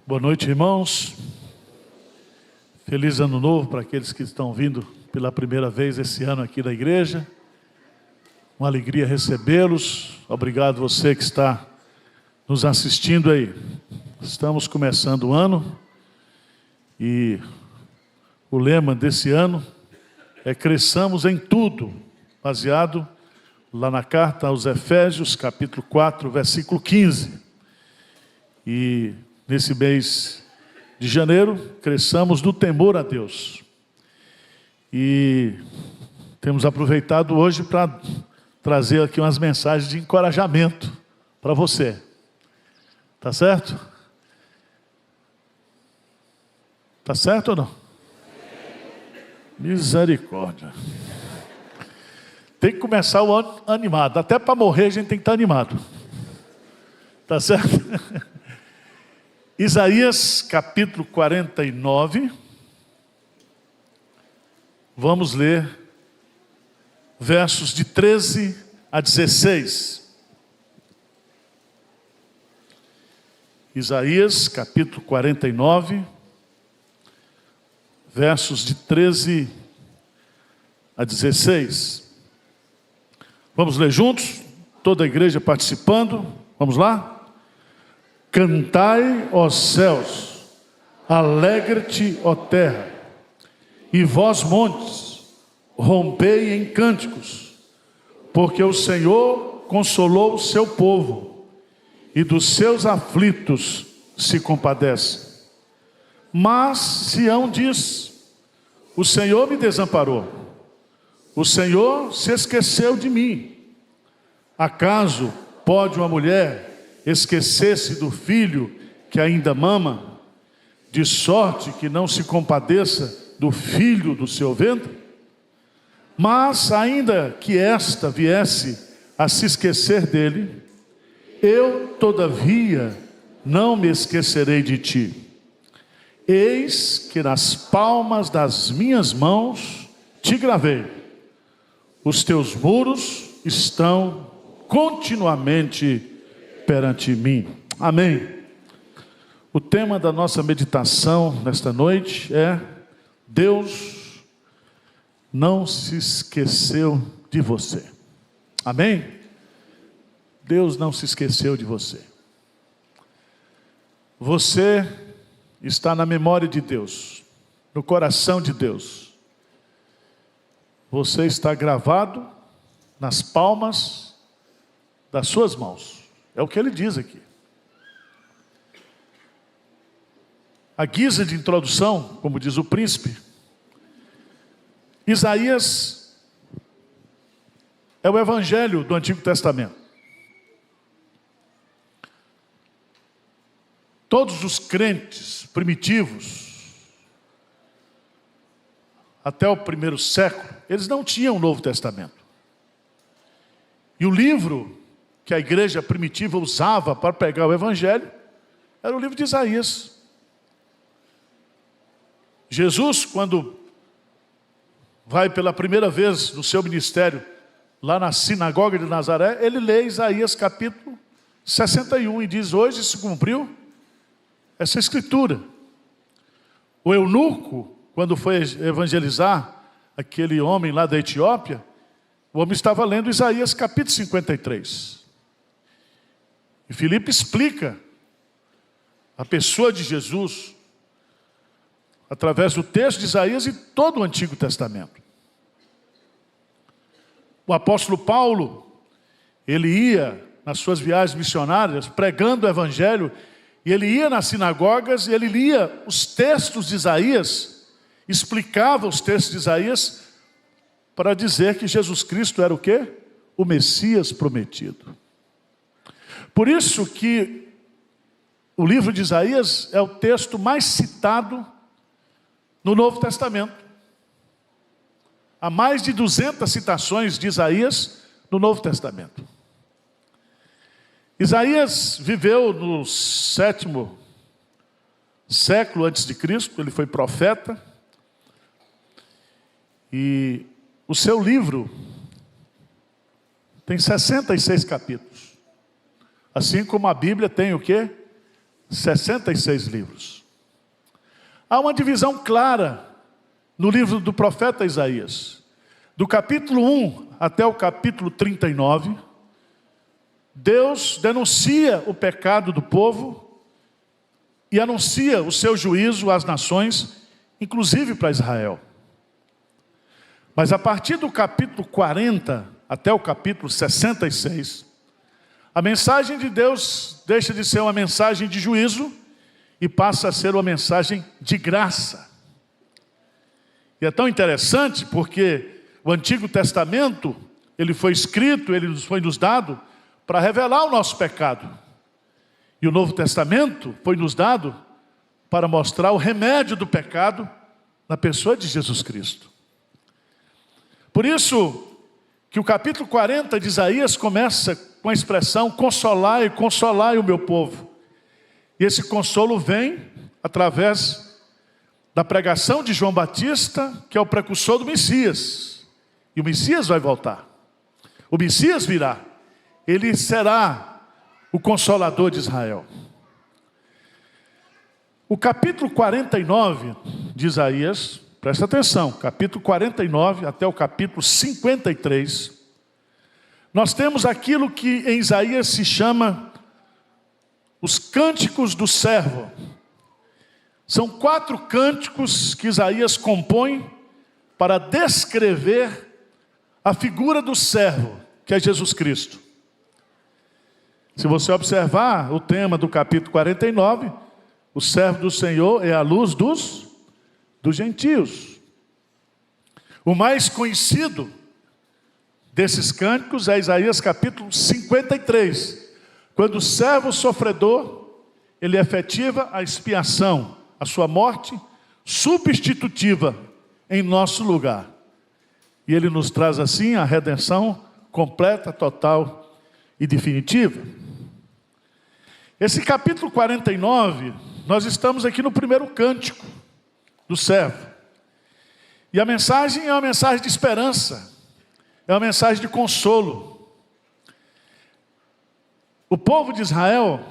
Boa noite, irmãos. Feliz ano novo para aqueles que estão vindo pela primeira vez esse ano aqui da igreja. Uma alegria recebê-los. Obrigado você que está nos assistindo aí. Estamos começando o ano e o lema desse ano é cresçamos em tudo, baseado lá na carta aos Efésios, capítulo 4, versículo 15. E nesse mês de janeiro, cresçamos no temor a Deus. E temos aproveitado hoje para trazer aqui umas mensagens de encorajamento para você. Tá certo? Tá certo ou não? Misericórdia. Tem que começar o ano animado. Até para morrer a gente tem que estar animado. Tá certo? Isaías capítulo 49. Vamos ler versos de 13 a 16. Isaías capítulo 49, versos de 13 a 16. Vamos ler juntos? Toda a igreja participando. Vamos lá? Cantai, ó céus, alegre-te, ó terra, e vós, montes, rompei em cânticos, porque o Senhor consolou o seu povo, e dos seus aflitos se compadece. Mas Sião diz: o Senhor me desamparou, o Senhor se esqueceu de mim. Acaso pode uma mulher esquecer-se do filho que ainda mama, de sorte que não se compadeça do filho do seu ventre? Mas ainda que esta viesse a se esquecer dele, eu todavia não me esquecerei de ti. Eis que nas palmas das minhas mãos te gravei, os teus muros estão continuamente perante mim. Amém. O tema da nossa meditação nesta noite é: Deus não se esqueceu de você. Amém? Deus não se esqueceu de você. Você está na memória de Deus, no coração de Deus. Você está gravado nas palmas das suas mãos. É o que ele diz aqui. A guisa de introdução, como diz o príncipe, Isaías é o evangelho do Antigo Testamento. Todos os crentes primitivos, até o primeiro século, eles não tinham o Novo Testamento. E o livro que a igreja primitiva usava para pregar o evangelho era o livro de Isaías. Jesus, quando vai pela primeira vez no seu ministério lá na sinagoga de Nazaré, ele lê Isaías capítulo 61 e diz: hoje se cumpriu essa escritura. O eunuco, quando foi evangelizar aquele homem lá da Etiópia, o homem estava lendo Isaías capítulo 53. E Filipe explica a pessoa de Jesus através do texto de Isaías e todo o Antigo Testamento. O apóstolo Paulo, ele ia nas suas viagens missionárias pregando o evangelho, e ele ia nas sinagogas e ele lia os textos de Isaías, explicava os textos de Isaías para dizer que Jesus Cristo era o quê? O Messias prometido. Por isso que o livro de Isaías é o texto mais citado no Novo Testamento. Há mais de 200 citações de Isaías no Novo Testamento. Isaías viveu no 7º século antes de Cristo, ele foi profeta. E o seu livro tem 66 capítulos. Assim como a Bíblia tem o quê? 66 livros. Há uma divisão clara no livro do profeta Isaías. Do capítulo 1 até o capítulo 39, Deus denuncia o pecado do povo e anuncia o seu juízo às nações, inclusive para Israel. Mas a partir do capítulo 40 até o capítulo 66, a mensagem de Deus deixa de ser uma mensagem de juízo e passa a ser uma mensagem de graça. E é tão interessante porque o Antigo Testamento, ele foi escrito, ele foi nos dado para revelar o nosso pecado. E o Novo Testamento foi nos dado para mostrar o remédio do pecado na pessoa de Jesus Cristo. Por isso que o capítulo 40 de Isaías começa com a expressão: consolai, consolai o meu povo. E esse consolo vem através da pregação de João Batista, que é o precursor do Messias. E o Messias vai voltar. O Messias virá. Ele será o consolador de Israel. O capítulo 49 de Isaías, presta atenção, capítulo 49 até o capítulo 53, nós temos aquilo que em Isaías se chama os cânticos do servo. São 4 cânticos que Isaías compõe para descrever a figura do servo, que é Jesus Cristo. Se você observar o tema do capítulo 49, o servo do Senhor é a luz dos gentios. O mais conhecido desses cânticos é Isaías capítulo 53, quando o servo sofredor, ele efetiva a expiação, a sua morte substitutiva em nosso lugar. E ele nos traz assim a redenção completa, total e definitiva. Esse capítulo 49, nós estamos aqui no primeiro cântico do servo. E a mensagem é uma mensagem de esperança, é uma mensagem de consolo. O povo de Israel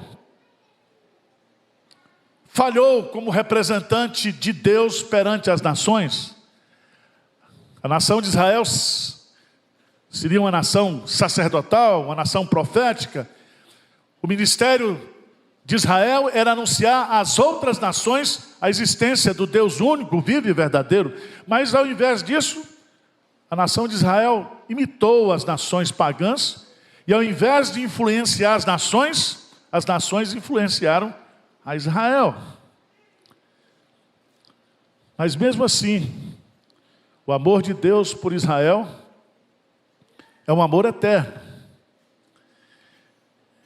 falhou como representante de Deus perante as nações. A nação de Israel seria uma nação sacerdotal, uma nação profética. O ministério de Israel era anunciar às outras nações a existência do Deus único, vivo e verdadeiro. Mas ao invés disso, a nação de Israel imitou as nações pagãs. E ao invés de influenciar as nações influenciaram a Israel. Mas mesmo assim, o amor de Deus por Israel é um amor eterno.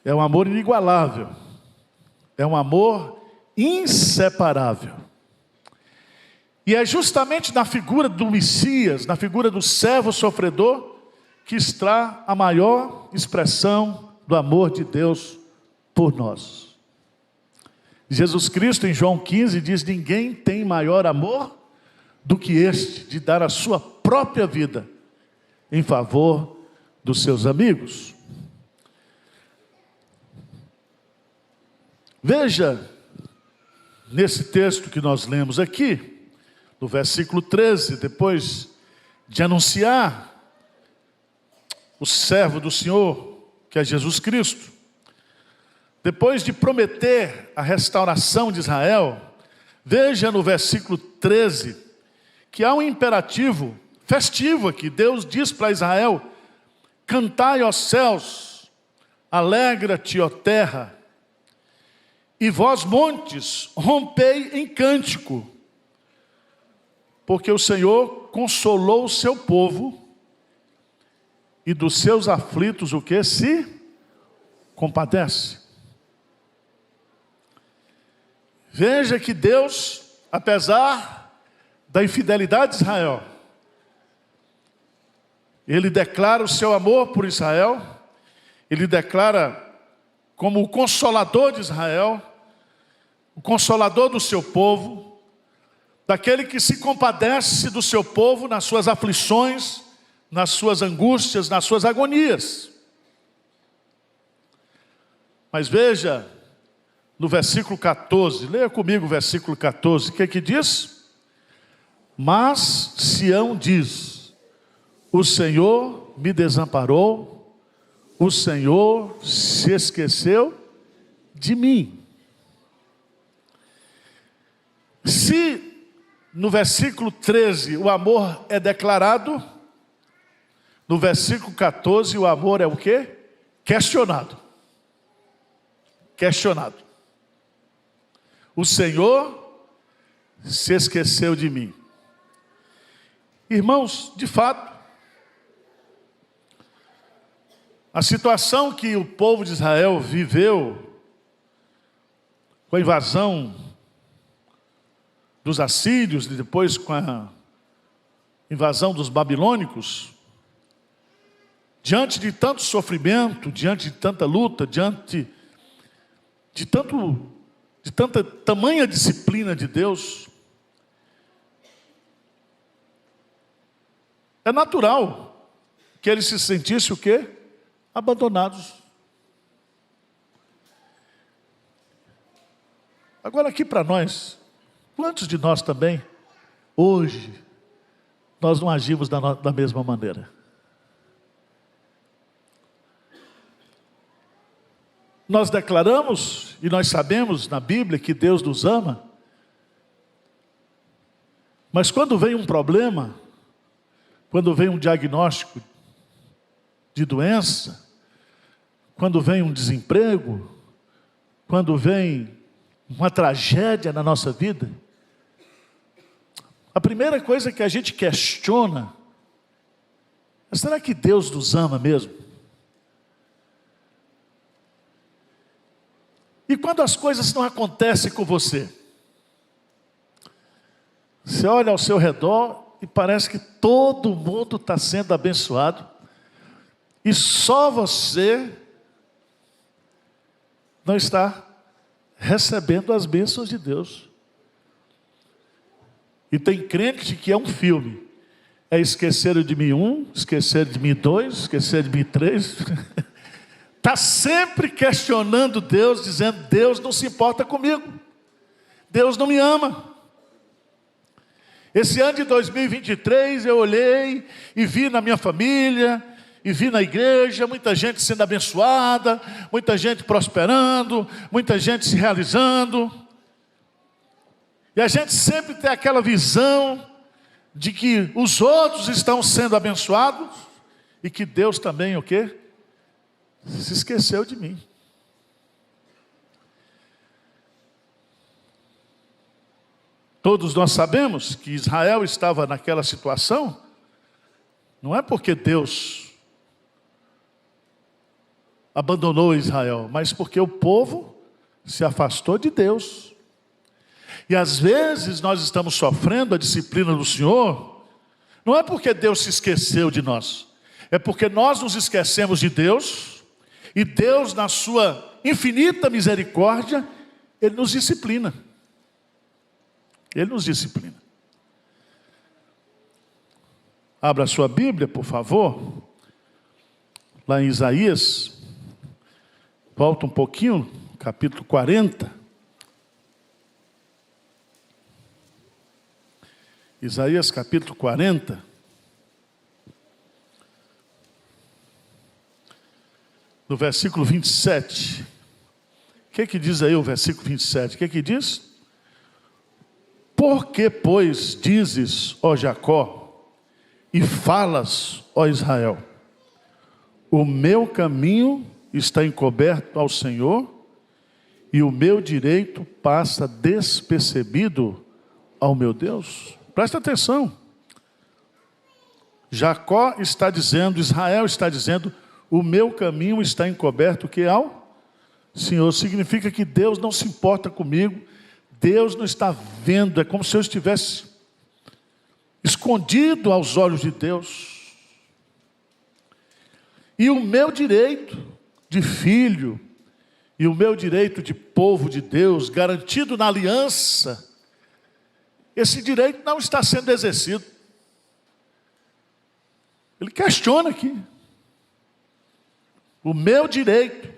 É um amor inigualável. É um amor inseparável. E é justamente na figura do Messias, na figura do servo sofredor, que está a maior expressão do amor de Deus por nós. Jesus Cristo, em João 15, diz: ninguém tem maior amor do que este, de dar a sua própria vida em favor dos seus amigos. Veja, nesse texto que nós lemos aqui, no versículo 13, depois de anunciar o servo do Senhor, que é Jesus Cristo, depois de prometer a restauração de Israel, veja no versículo 13, que há um imperativo festivo aqui. Deus diz para Israel: cantai, ó céus, alegra-te, ó terra, e vós, montes, rompei em cântico, porque o Senhor consolou o seu povo, e dos seus aflitos o que? Se compadece. Veja que Deus, apesar da infidelidade de Israel, Ele declara o seu amor por Israel, Ele declara como o consolador de Israel, o consolador do seu povo, daquele que se compadece do seu povo nas suas aflições, nas suas angústias, nas suas agonias. Mas veja, no versículo 14. Leia comigo o versículo 14. O que é que diz? Mas Sião diz: o Senhor me desamparou, o Senhor se esqueceu de mim. Se no versículo 13 o amor é declarado, no versículo 14 o amor é o quê? Questionado. Questionado. O Senhor se esqueceu de mim. Irmãos, de fato, a situação que o povo de Israel viveu com a invasão dos assírios e depois com a invasão dos babilônicos, diante de tanto sofrimento, diante de tanta luta, diante de tanta tamanha disciplina de Deus, é natural que eles se sentissem o quê? Abandonados. Agora aqui para nós, quantos de nós também, hoje, nós não agimos da mesma maneira? Nós declaramos e nós sabemos na Bíblia que Deus nos ama, mas quando vem um problema, quando vem um diagnóstico de doença, quando vem um desemprego, quando vem uma tragédia na nossa vida, a primeira coisa que a gente questiona é: será que Deus nos ama mesmo? E quando as coisas não acontecem com você, você olha ao seu redor e parece que todo mundo está sendo abençoado e só você não está recebendo as bênçãos de Deus. E tem crente que é um filme: é esquecer de mim 1, esquecer de mim 2, esquecer de mim 3. Está sempre questionando Deus, dizendo: Deus não se importa comigo, Deus não me ama. Esse ano de 2023 eu olhei e vi na minha família, e vi na igreja, muita gente sendo abençoada, muita gente prosperando, muita gente se realizando. E a gente sempre tem aquela visão de que os outros estão sendo abençoados e que Deus também o quê? Se esqueceu de mim. Todos nós sabemos que Israel estava naquela situação, não é porque Deus abandonou Israel, mas porque o povo se afastou de Deus. E às vezes nós estamos sofrendo a disciplina do Senhor, não é porque Deus se esqueceu de nós, é porque nós nos esquecemos de Deus, e Deus, na sua infinita misericórdia, Ele nos disciplina. Ele nos disciplina. Abra a sua Bíblia, por favor, lá em Isaías, volta um pouquinho, capítulo 40. Isaías capítulo 40. No versículo 27. O que diz aí o versículo 27? O que diz? Por que, pois, dizes, ó Jacó, e falas, ó Israel, o meu caminho está encoberto ao Senhor, e o meu direito passa despercebido ao meu Deus? Presta atenção. Jacó está dizendo, Israel está dizendo: o meu caminho está encoberto que ao Senhor. Significa que Deus não se importa comigo, Deus não está vendo, é como se eu estivesse escondido aos olhos de Deus. E o meu direito de filho, e o meu direito de povo de Deus, garantido na aliança, esse direito não está sendo exercido. Ele questiona aqui. O meu direito.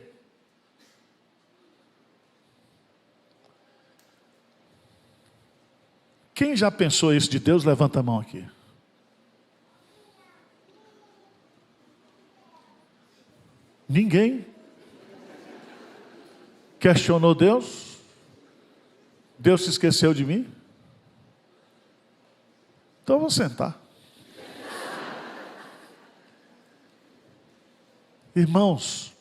Quem já pensou isso de Deus, levanta a mão aqui. Ninguém questionou Deus? Deus se esqueceu de mim? Então eu vou sentar. Irmãos,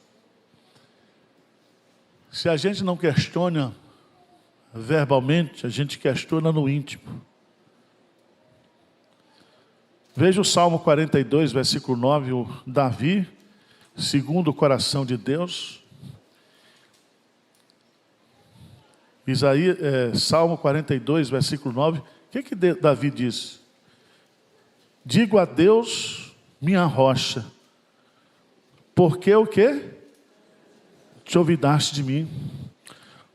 se a gente não questiona verbalmente, a gente questiona no íntimo. Veja o Salmo 42, versículo 9, o Davi, segundo o coração de Deus. Salmo 42, versículo 9. O que Davi diz? Digo a Deus, minha rocha, porque o quê? Te olvidaste de mim.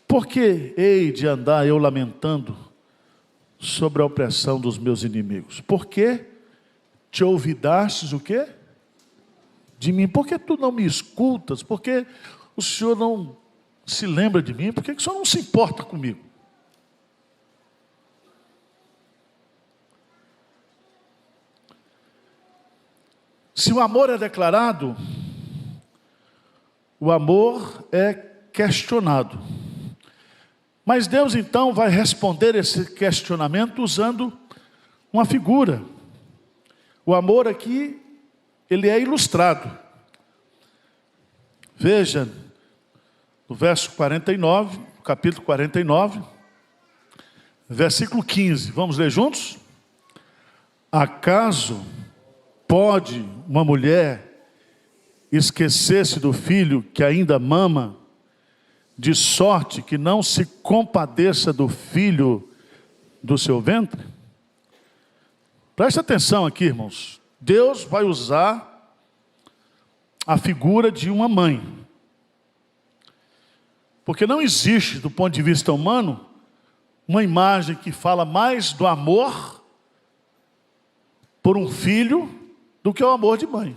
Porque hei de andar eu lamentando sobre a opressão dos meus inimigos? Porque te olvidastes o quê? De mim. Por que tu não me escutas? Por que o Senhor não se lembra de mim? Por que o Senhor não se importa comigo? Se o amor é declarado, o amor é questionado. Mas Deus então vai responder esse questionamento usando uma figura. O amor aqui, ele é ilustrado. Veja, no verso 49, capítulo 49, versículo 15. Vamos ler juntos? Acaso pode uma mulher esquecer-se do filho que ainda mama, de sorte que não se compadeça do filho do seu ventre? Preste atenção aqui, irmãos. Deus vai usar a figura de uma mãe. Porque não existe, do ponto de vista humano, uma imagem que fala mais do amor por um filho do que o amor de mãe.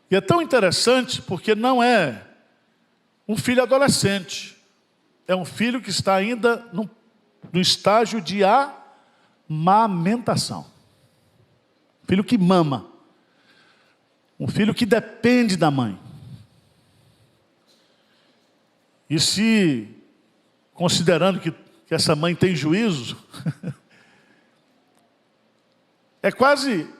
E é tão interessante porque não é um filho adolescente. É um filho que está ainda no estágio de amamentação. Filho que mama. Um filho que depende da mãe. E se, considerando que essa mãe tem juízo, é quase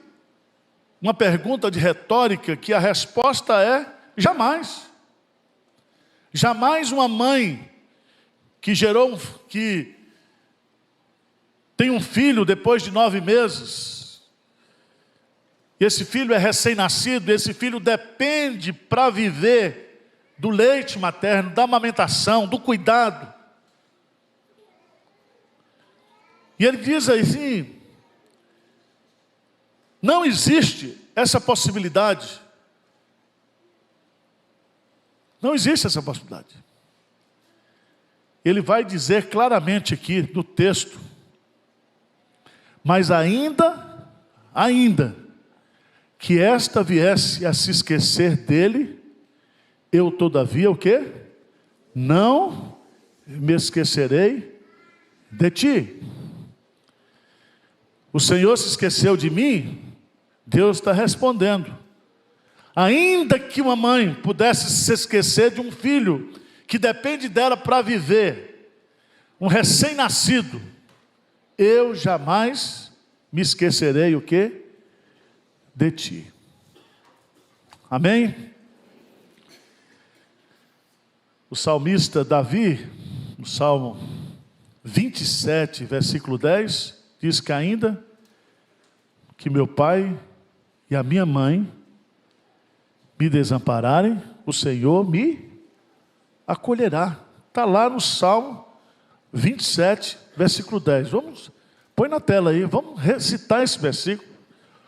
uma pergunta de retórica que a resposta é jamais. Jamais uma mãe que que tem um filho depois de 9 meses, e esse filho é recém-nascido, esse filho depende para viver do leite materno, da amamentação, do cuidado. E ele diz assim, não existe essa possibilidade. Não existe essa possibilidade. Ele vai dizer claramente aqui no texto, mas ainda que esta viesse a se esquecer dele, eu todavia o quê? Não me esquecerei de ti. O Senhor se esqueceu de mim? Deus está respondendo. Ainda que uma mãe pudesse se esquecer de um filho que depende dela para viver, um recém-nascido, eu jamais me esquecerei o quê? De ti. Amém? O salmista Davi, no Salmo 27, versículo 10, diz que ainda que meu pai e a minha mãe me desampararem, o Senhor me acolherá. Está lá no Salmo 27, versículo 10. Põe na tela aí, vamos recitar esse versículo.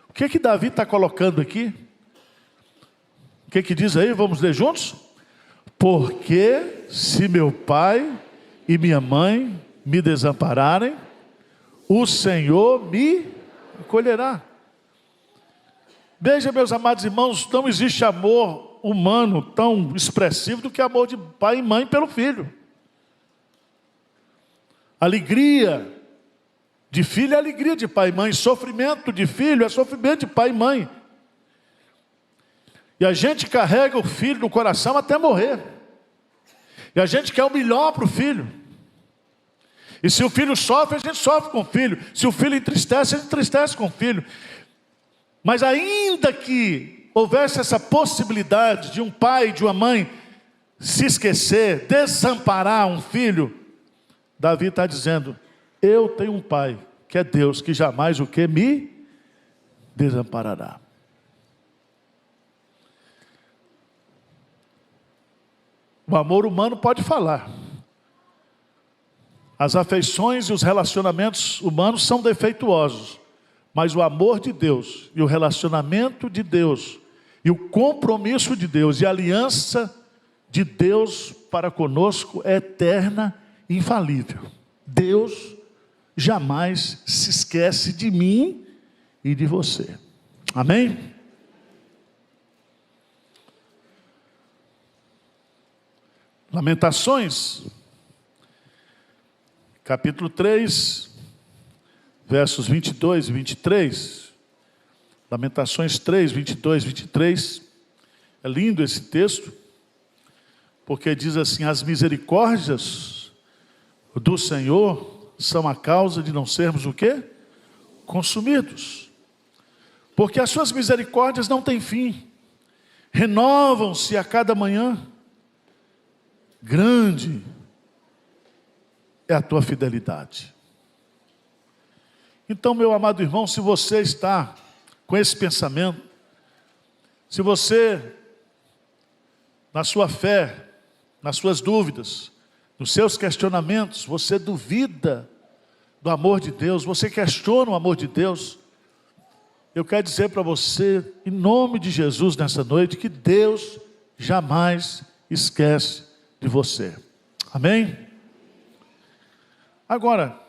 O que Davi está colocando aqui? O que diz aí? Vamos ler juntos? Porque se meu pai e minha mãe me desampararem, o Senhor me acolherá. Veja, meus amados irmãos, não existe amor humano tão expressivo do que amor de pai e mãe pelo filho. Alegria de filho é alegria de pai e mãe. Sofrimento de filho é sofrimento de pai e mãe. E a gente carrega o filho no coração até morrer. E a gente quer o melhor para o filho. E se o filho sofre, a gente sofre com o filho. Se o filho entristece, a gente entristece com o filho. Mas ainda que houvesse essa possibilidade de um pai e de uma mãe se esquecer, desamparar um filho, Davi está dizendo: eu tenho um pai, que é Deus, que jamais o que me desamparará. O amor humano pode falar. As afeições e os relacionamentos humanos são defeituosos. Mas o amor de Deus e o relacionamento de Deus e o compromisso de Deus e a aliança de Deus para conosco é eterna e infalível. Deus jamais se esquece de mim e de você. Amém? Lamentações, capítulo 3, versos 22 e 23. Lamentações 3, 22 e 23. É lindo esse texto, porque diz assim: as misericórdias do Senhor são a causa de não sermos o quê? Consumidos. Porque as suas misericórdias não têm fim, renovam-se a cada manhã. Grande é a tua fidelidade. Então, meu amado irmão, se você está com esse pensamento, se você, na sua fé, nas suas dúvidas, nos seus questionamentos, você duvida do amor de Deus, você questiona o amor de Deus, eu quero dizer para você, em nome de Jesus nessa noite, que Deus jamais esquece de você. Amém? Agora,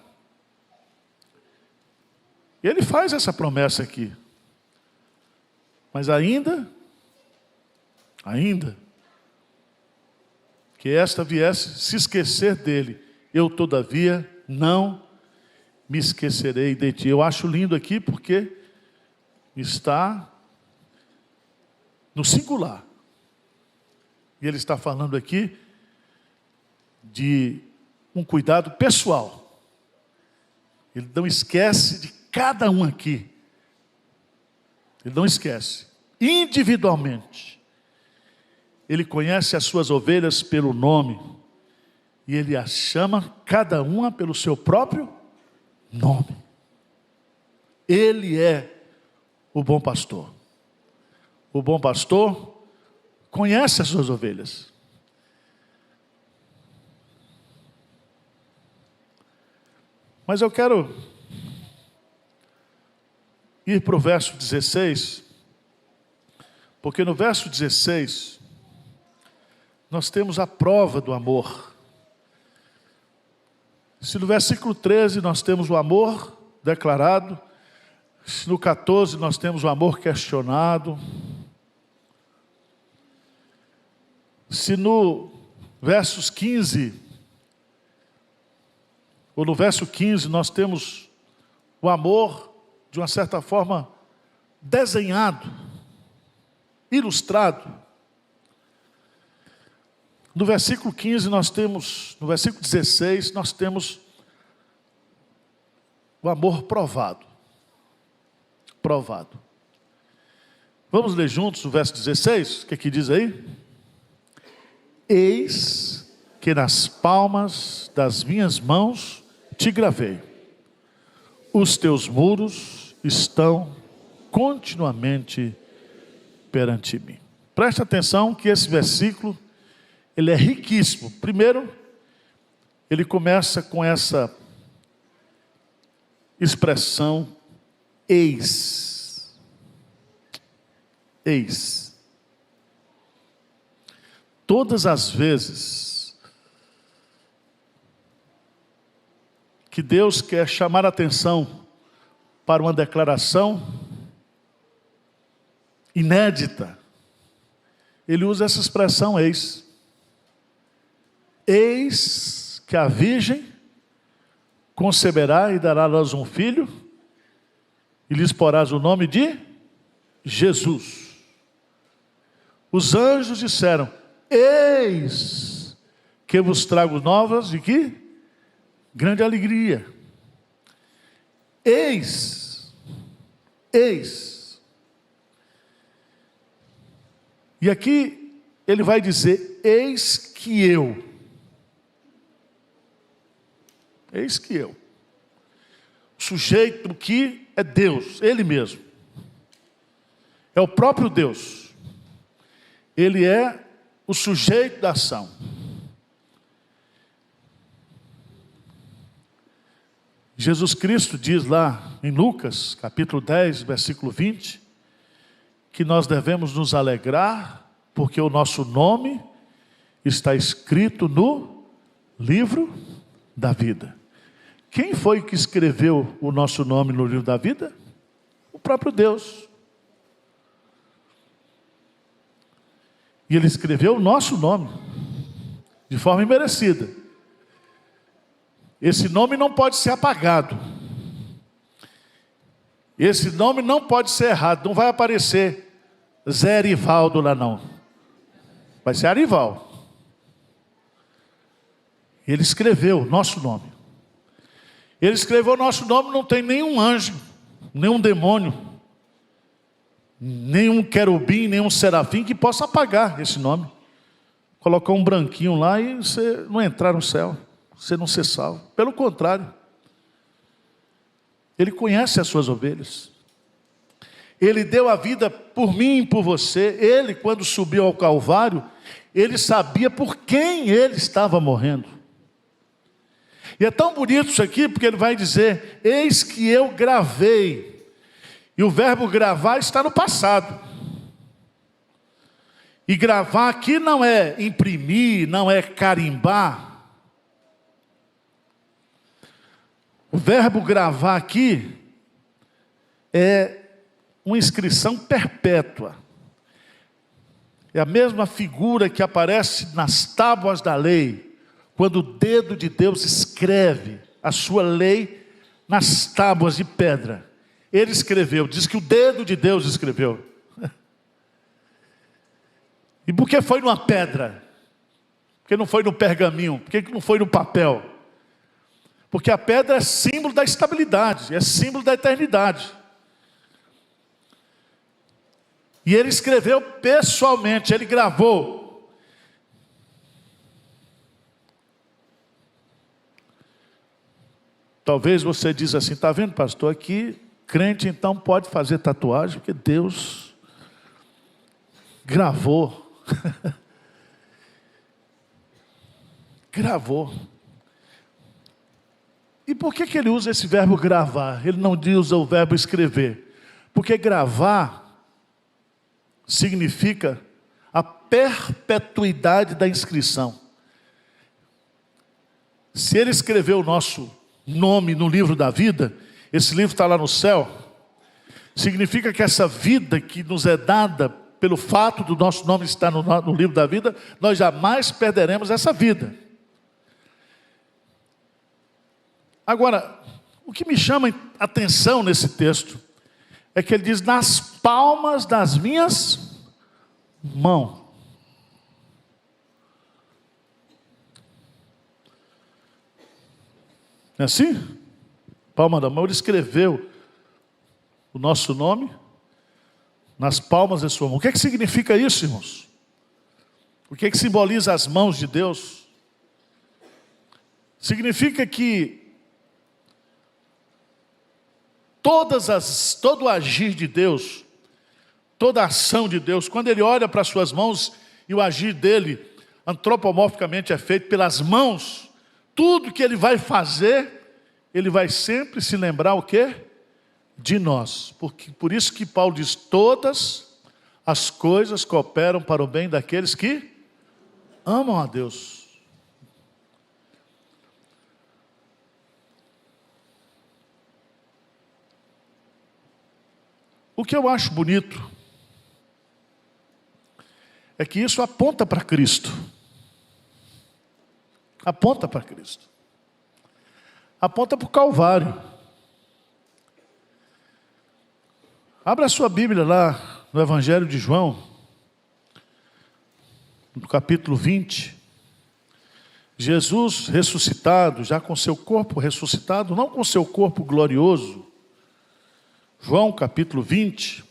ele faz essa promessa aqui. Mas ainda que esta viesse se esquecer dele, eu todavia não me esquecerei de ti. Eu acho lindo aqui porque está no singular. E ele está falando aqui de um cuidado pessoal. Ele não esquece de cada um aqui. Ele não esquece. Individualmente. Ele conhece as suas ovelhas pelo nome. E ele as chama cada uma pelo seu próprio nome. Ele é o bom pastor. O bom pastor conhece as suas ovelhas. Mas eu quero ir para o verso 16, porque no verso 16, nós temos a prova do amor. Se no versículo 13 nós temos o amor declarado, se no 14 nós temos o amor questionado, se no versos 15, ou no verso 15 nós temos o amor, de uma certa forma, desenhado, ilustrado. No versículo 15 nós temos, no versículo 16 nós temos o amor provado. Provado. Vamos ler juntos o verso 16, o que aqui diz aí? Eis que nas palmas das minhas mãos te gravei. Os teus muros estão continuamente perante mim. Preste atenção que esse versículo, ele é riquíssimo. Primeiro, ele começa com essa expressão eis. Eis. Todas as vezes que Deus quer chamar a atenção para uma declaração inédita, ele usa essa expressão eis. Eis que a virgem conceberá e dará a luz um filho, e lhes porás o nome de Jesus. Os anjos disseram: eis que vos trago novas de que? Grande alegria. Eis. E aqui ele vai dizer: eis que eu. Eis que eu. O sujeito que é Deus, Ele mesmo. É o próprio Deus. Ele é o sujeito da ação. Jesus Cristo diz lá em Lucas, capítulo 10, versículo 20, que nós devemos nos alegrar, porque o nosso nome está escrito no livro da vida. Quem foi que escreveu o nosso nome no livro da vida? O próprio Deus. E Ele escreveu o nosso nome, de forma imerecida. Esse nome não pode ser apagado. Esse nome não pode ser errado. Não vai aparecer Zé Arivaldo lá não. Vai ser Arival. Ele escreveu o nosso nome. Ele escreveu o nosso nome, não tem nenhum anjo, nenhum demônio, nenhum querubim, nenhum serafim que possa apagar esse nome. Colocar um branquinho lá e você não entrar no céu, você não ser salvo. Pelo contrário, Ele conhece as suas ovelhas. Ele deu a vida por mim e por você. Ele, quando subiu ao Calvário, Ele sabia por quem Ele estava morrendo. E é tão bonito isso aqui, porque ele vai dizer: eis que eu gravei. E o verbo gravar está no passado. E gravar aqui não é imprimir, não é carimbar. O verbo gravar aqui é uma inscrição perpétua. É a mesma figura que aparece nas tábuas da lei, quando o dedo de Deus escreve a sua lei nas tábuas de pedra. Ele escreveu, diz que o dedo de Deus escreveu. E por que foi numa pedra? Por que não foi no pergaminho? Por que não foi no papel? Porque a pedra é símbolo da estabilidade, é símbolo da eternidade. E ele escreveu pessoalmente, ele gravou. Talvez você diz assim: está vendo, pastor, aqui crente então pode fazer tatuagem, porque Deus gravou. Gravou. E por que ele usa esse verbo gravar? Ele não usa o verbo escrever. Porque gravar significa a perpetuidade da inscrição. Se ele escreveu o nosso nome no livro da vida, esse livro está lá no céu, significa que essa vida que nos é dada pelo fato do nosso nome estar no livro da vida, nós jamais perderemos essa vida. Agora, o que me chama a atenção nesse texto é que ele diz: nas palmas das minhas mãos. Não é assim? Palma da mão. Ele escreveu o nosso nome nas palmas da sua mão. O que é que significa isso, irmãos? O que é que simboliza as mãos de Deus? Significa que todo o agir de Deus, toda a ação de Deus, quando Ele olha para as suas mãos e o agir dele antropomorficamente é feito pelas mãos, tudo que Ele vai fazer, Ele vai sempre se lembrar o quê? De nós. Por isso que Paulo diz: todas as coisas cooperam para o bem daqueles que amam a Deus. O que eu acho bonito é que isso aponta para Cristo. Aponta para Cristo. Aponta para o Calvário. Abra a sua Bíblia lá no Evangelho de João, no capítulo 20. Jesus ressuscitado, já com seu corpo ressuscitado, não com seu corpo glorioso. João capítulo 20.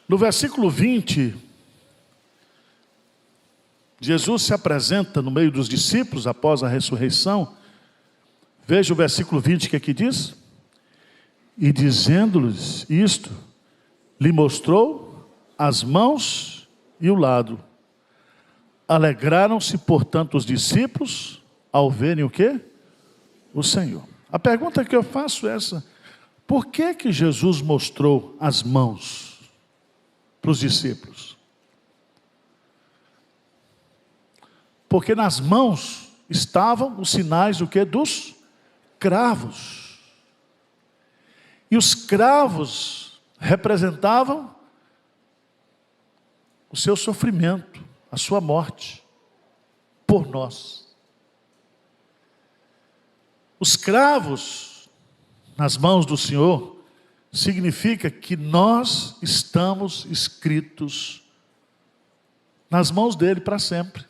No versículo 20, Jesus se apresenta no meio dos discípulos após a ressurreição. Veja o versículo 20 que aqui diz: e dizendo-lhes isto, lhe mostrou as mãos e o lado. Alegraram-se, portanto, os discípulos ao verem o quê? O Senhor. A pergunta que eu faço é essa: por que Jesus mostrou as mãos para os discípulos? Porque nas mãos estavam os sinais do quê? Dos cravos. E os cravos representavam o seu sofrimento, a sua morte, por nós. Os cravos nas mãos do Senhor significa que nós estamos escritos nas mãos dele para sempre.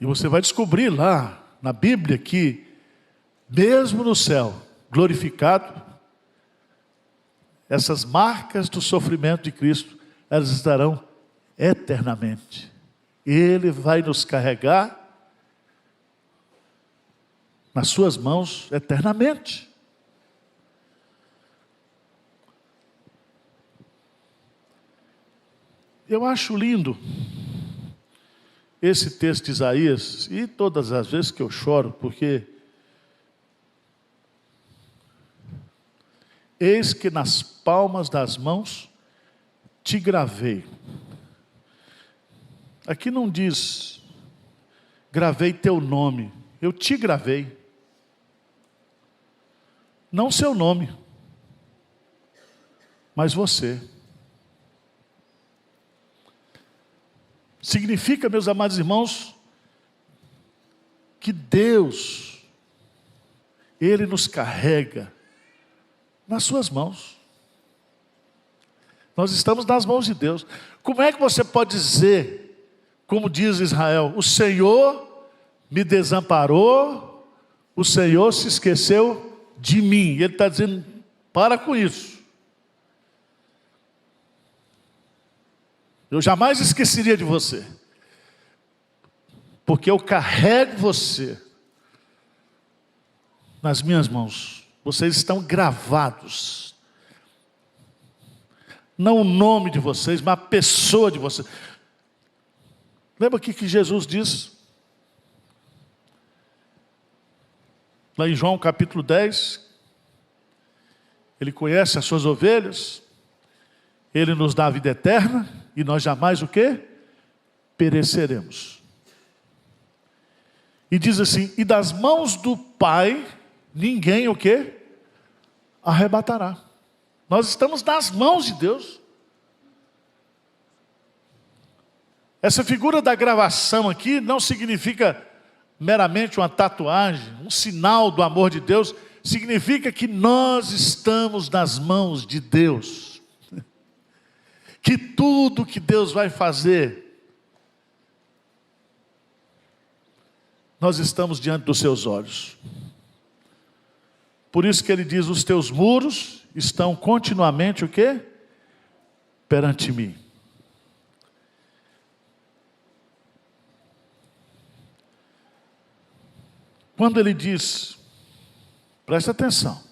E você vai descobrir lá na Bíblia que, mesmo no céu, glorificado, essas marcas do sofrimento de Cristo, elas estarão eternamente. Ele vai nos carregar nas suas mãos eternamente. Eu acho lindo esse texto de Isaías, e todas as vezes que eu choro, porque eis que nas palmas das mãos te gravei. Aqui não diz gravei teu nome, eu te gravei. Não seu nome, mas você. Significa, meus amados irmãos, que Deus, Ele nos carrega nas suas mãos. Nós estamos nas mãos de Deus. Como é que você pode dizer, como diz Israel, o Senhor me desamparou, o Senhor se esqueceu de mim? Ele está dizendo, para com isso. Eu jamais esqueceria de você, porque eu carrego você nas minhas mãos. Vocês estão gravados, não o nome de vocês, mas a pessoa de vocês. Lembra o que Jesus diz? Lá em João capítulo 10, Ele conhece as suas ovelhas, Ele nos dá a vida eterna, e nós jamais o quê? Pereceremos. E diz assim, e das mãos do Pai, ninguém o quê? Arrebatará. Nós estamos nas mãos de Deus. Essa figura da gravação aqui não significa meramente uma tatuagem, um sinal do amor de Deus. Significa que nós estamos nas mãos de Deus. Que tudo que Deus vai fazer, nós estamos diante dos seus olhos. Por isso que ele diz, os teus muros estão continuamente o quê? Perante mim. Quando ele diz, presta atenção,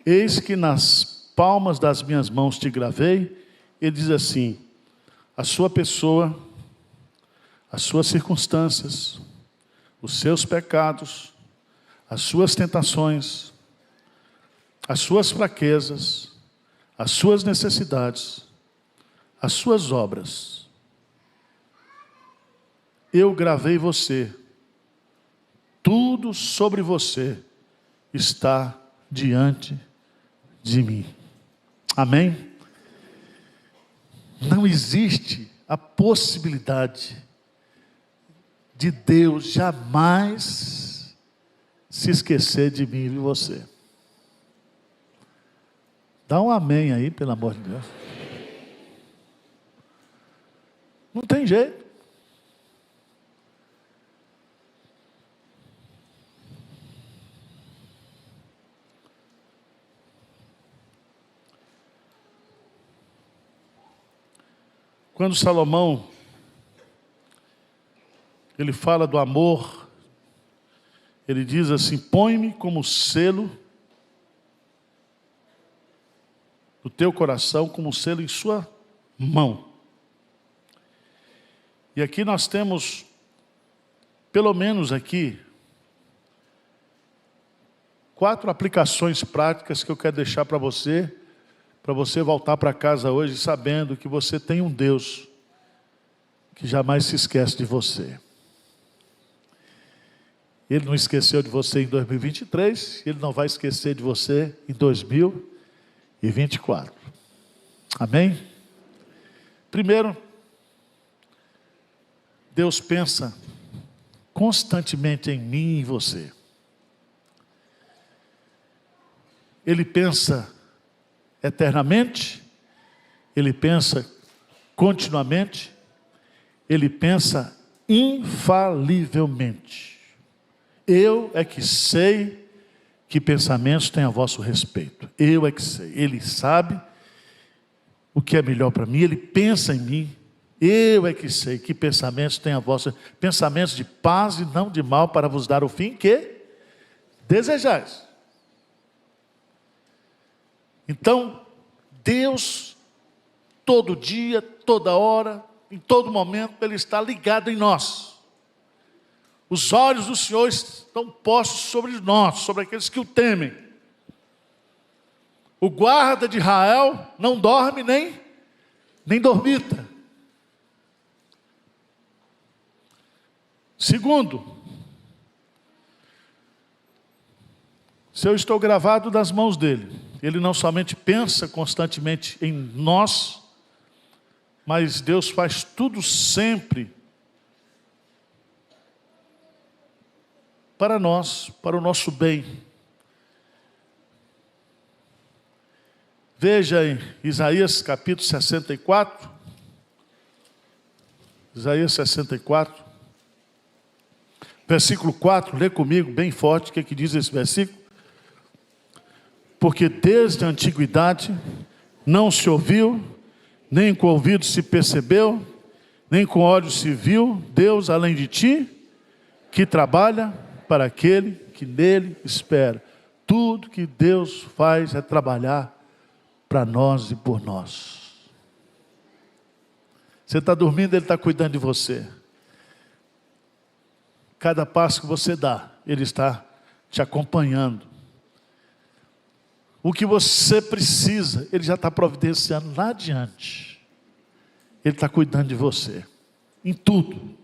eis que nas palmas das minhas mãos te gravei, ele diz assim, a sua pessoa, as suas circunstâncias, os seus pecados, as suas tentações, as suas fraquezas, as suas necessidades, as suas obras. Eu gravei você, tudo sobre você está diante de mim. Amém? Não existe a possibilidade de Deus jamais se esquecer de mim e de você. Dá um amém aí, pelo amor de Deus. Não tem jeito. Quando Salomão, ele fala do amor, ele diz assim: põe-me como selo do teu coração, como selo em sua mão. E aqui nós temos, pelo menos aqui, 4 aplicações práticas que eu quero deixar para você voltar para casa hoje sabendo que você tem um Deus que jamais se esquece de você. Ele não esqueceu de você em 2023, Ele não vai esquecer de você em 2024. Amém? Primeiro, Deus pensa constantemente em mim e em você. Ele pensa eternamente, Ele pensa continuamente, Ele pensa infalivelmente. Eu é que sei que pensamentos têm a vosso respeito. Eu é que sei. Ele sabe o que é melhor para mim, Ele pensa em mim. Eu é que sei que pensamentos têm a vossa, pensamentos de paz e não de mal, para vos dar o fim que desejais. Então, Deus, todo dia, toda hora, em todo momento, Ele está ligado em nós. Os olhos do Senhor estão postos sobre nós, sobre aqueles que o temem. O guarda de Israel não dorme nem dormita. Segundo, se eu estou gravado nas mãos dele, Ele não somente pensa constantemente em nós, mas Deus faz tudo sempre para nós, para o nosso bem. Veja em Isaías capítulo 64, Isaías 64, versículo 4, lê comigo bem forte, o que é que diz esse versículo? Porque desde a antiguidade não se ouviu, nem com o ouvido se percebeu, nem com olhos se viu, Deus além de ti, que trabalha para aquele que nele espera. Tudo que Deus faz é trabalhar para nós e por nós. Você está dormindo, Ele está cuidando de você. Cada passo que você dá, Ele está te acompanhando. O que você precisa, Ele já está providenciando lá adiante. Ele está cuidando de você, em tudo.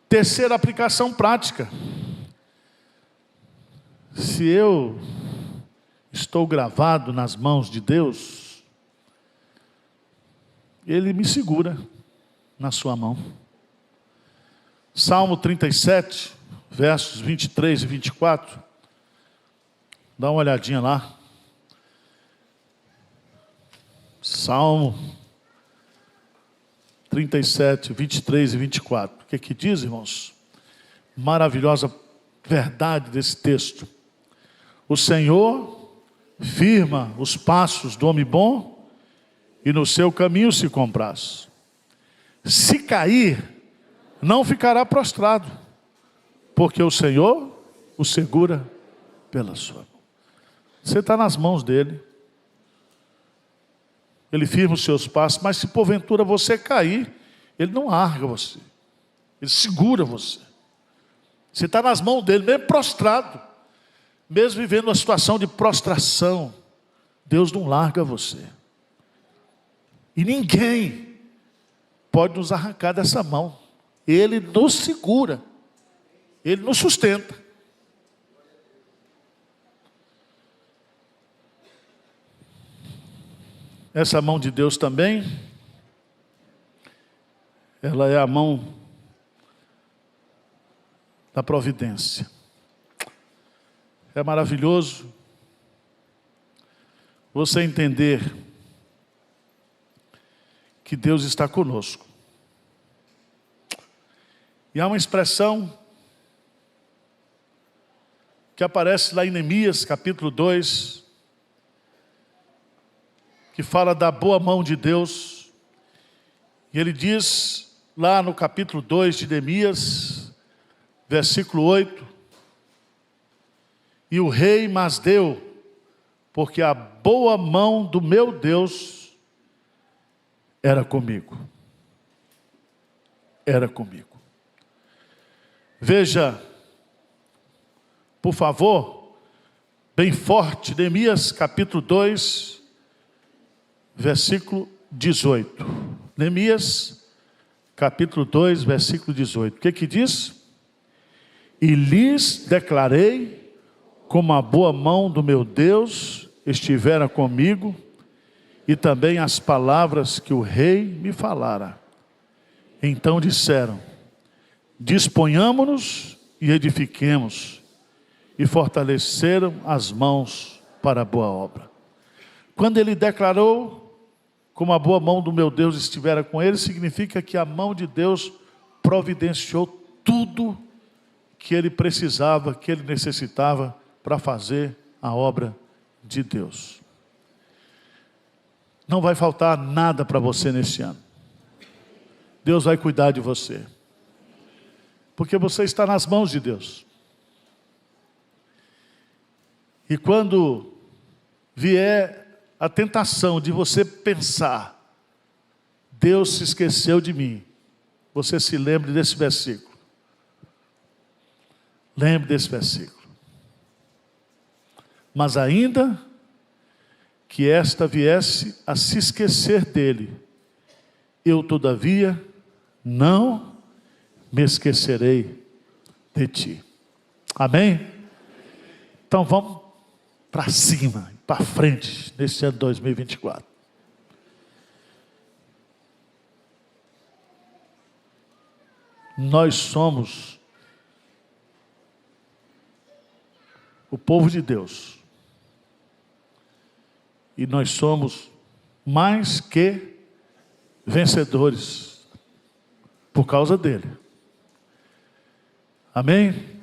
Terceira aplicação prática. Se eu estou gravado nas mãos de Deus, Ele me segura na sua mão. Salmo 37, versos 23 e 24. Dá uma olhadinha lá. Salmo 37, 23 e 24. O que é que diz, irmãos? Maravilhosa verdade desse texto. O Senhor firma os passos do homem bom e no seu caminho se compraz. Se cair, não ficará prostrado, porque o Senhor o segura pela sua mão. Você está nas mãos dele. Ele firma os seus passos, mas se porventura você cair, Ele não larga você. Ele segura você. Você está nas mãos dele, mesmo prostrado, mesmo vivendo uma situação de prostração, Deus não larga você. E ninguém pode nos arrancar dessa mão. Ele nos segura, Ele nos sustenta. Essa mão de Deus também, ela é a mão da providência. É maravilhoso você entender que Deus está conosco. E há uma expressão que aparece lá em Neemias, capítulo 2, que fala da boa mão de Deus. E ele diz lá no capítulo 2 de Neemias, versículo 8: e o rei mas deu, porque a boa mão do meu Deus era comigo. Era comigo. Veja, por favor, bem forte, Neemias capítulo 2, versículo 18. Neemias capítulo 2, versículo 18. O que diz? E lhes declarei como a boa mão do meu Deus estivera comigo, e também as palavras que o rei me falara. Então disseram: disponhamo-nos e edifiquemos, e fortaleceram as mãos para a boa obra. Quando ele declarou como a boa mão do meu Deus estivera com ele, significa que a mão de Deus providenciou tudo que ele precisava, que ele necessitava para fazer a obra de Deus. Não vai faltar nada para você neste ano. Deus vai cuidar de você, porque você está nas mãos de Deus. E quando vier a tentação de você pensar: Deus se esqueceu de mim, você se lembre desse versículo. Lembre desse versículo. Mas ainda que esta viesse a se esquecer dele, eu todavia não me esquecerei de ti. Amém? Então vamos para cima, para frente, nesse ano 2024. Nós somos o povo de Deus. E nós somos mais que vencedores por causa dele. Amém?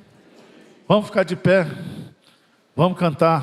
Vamos ficar de pé. Vamos cantar.